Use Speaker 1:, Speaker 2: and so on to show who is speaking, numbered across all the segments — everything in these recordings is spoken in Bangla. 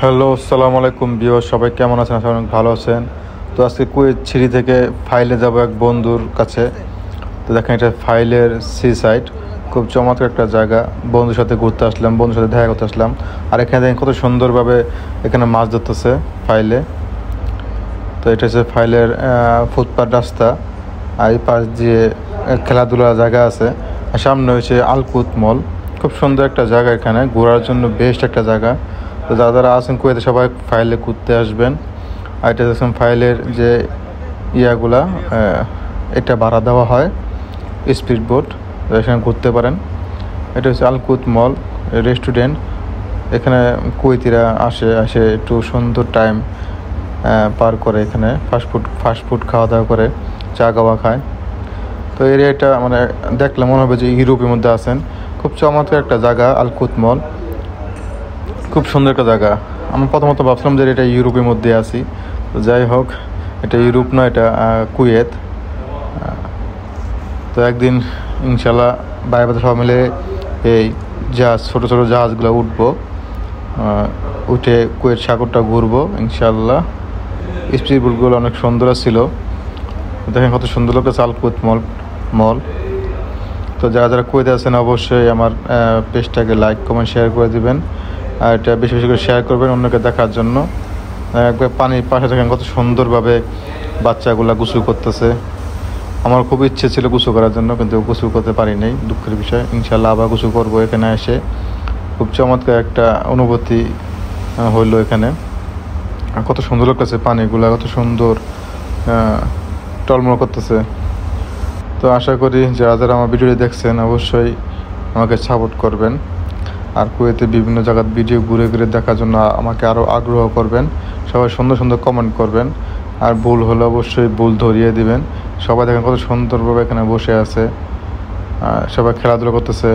Speaker 1: হ্যালো, আসসালামু আলাইকুম ভিউয়ার, সবাই কেমন আছেন? আশা করি অনেক ভালো আছেন। তো আজকে কুয়েত সিটি থেকে ফাইলে যাব এক বন্ধুর কাছে। তো দেখেন, এটা ফাইলের সি সাইড, খুব চমৎকার একটা জায়গা। বন্ধুর সাথে ঘুরতে আসলাম, বন্ধুর সাথে দেখা করতে আসলাম। আর এখানে দেখেন কত সুন্দরভাবে এখানে মাছ ধরতেছে ফাইলে। তো এটা হচ্ছে ফাইলের ফুটপাথ রাস্তা, আর এই পাশ দিয়ে খেলাধুলার জায়গা আছে। আর সামনে হচ্ছে আলকুত মল, খুব সুন্দর একটা জায়গা, এখানে ঘোরার জন্য বেস্ট একটা জায়গা। তো যারা যারা আছেন কুয়েতে সবাই ফাইলে ঘুরতে আসবেন। আর এটা দেখছেন ফাইলের যে ইয়াগুলা, এটা ভাড়া দেওয়া হয়, স্পিড বোট, এখানে ঘুরতে পারেন। এটা হচ্ছে আলকুত মল রেস্টুরেন্ট। এখানে কুয়েতিরা আসে একটু সুন্দর টাইম পার করে, এখানে ফাস্টফুড খাওয়া দাওয়া করে, চা খাওয়া খায়। তো এরিয়াটা মানে দেখলে মনে হবে যে ইউরোপের মধ্যে আছেন। খুব চমৎকার একটা জায়গা আলকুত মল, খুব সুন্দর একটা জায়গা। আমি প্রথমত ভাবছিলাম যে এটা ইউরোপের মধ্যে আছি, তো যাই হোক, এটা ইউরোপ না, এটা কুয়েত। তো একদিন ইনশাল্লাহ বাইরে সবাই মিলে এই ছোটো ছোটো জাহাজগুলো উঠবো, উঠে কুয়েত সাগরটা ঘুরবো ইনশাল্লাহ। স্পিড বোটগুলো অনেক সুন্দর ছিল। দেখেন কত সুন্দর লাগছে আলকুত মল। তো যারা যারা কুয়েতে আছেন অবশ্যই আমার পেজটাকে লাইক কমেন্ট শেয়ার করে দিবেন, আর এটা বেশি বেশি করে শেয়ার করবেন অন্যকে দেখার জন্য। একবার পানির পাশে দেখেন কত সুন্দরভাবে বাচ্চাগুলা গোসল করতেছে। আমার খুব ইচ্ছে ছিল গোসল করার জন্য, কিন্তু গোসল করতে পারি নাই, দুঃখের বিষয়। ইনশাল্লাহ আবার গোসল করবো এখানে এসে। খুব চমৎকার একটা অনুভূতি হইলো এখানে। কত সুন্দর লাগতেছে পানিগুলা, কত সুন্দর টলমল করতেছে। তো আশা করি যারা যারা আমার ভিডিওটি দেখছেন অবশ্যই আমাকে সাপোর্ট করবেন, আর কুয়েতে বিভিন্ন জায়গার ভিডিও ঘুরে ঘুরে দেখার জন্য আমাকে আরও আগ্রহ করবেন। সবাই সুন্দর সুন্দর কমেন্ট করবেন, আর ভুল হলে অবশ্যই ভুল ধরিয়ে দিবেন। সবাই দেখেন কত সুন্দরভাবে এখানে বসে আছে, সবাই খেলাধুলা করতেছে,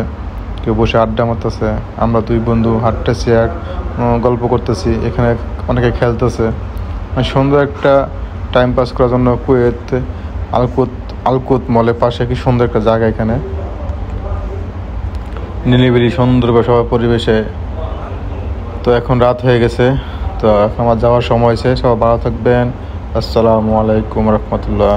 Speaker 1: কেউ বসে আড্ডা মারতেছে। আমরা দুই বন্ধু হাঁটতেছি আর গল্প করতেছি, এখানে অনেকে খেলতেছে। সুন্দর একটা টাইম পাস করার জন্য কুয়েত আলকুত মলের পাশে কি সুন্দর একটা জায়গা, এখানে নিলিবিলি সুন্দরভাবে সবার পরিবেশে। তো এখন রাত হয়ে গেছে, তো এখন আমার যাওয়ার সময় হয়েছে। সবাই ভালো থাকবেন। আসসালামু আলাইকুম রহমতুল্লাহ।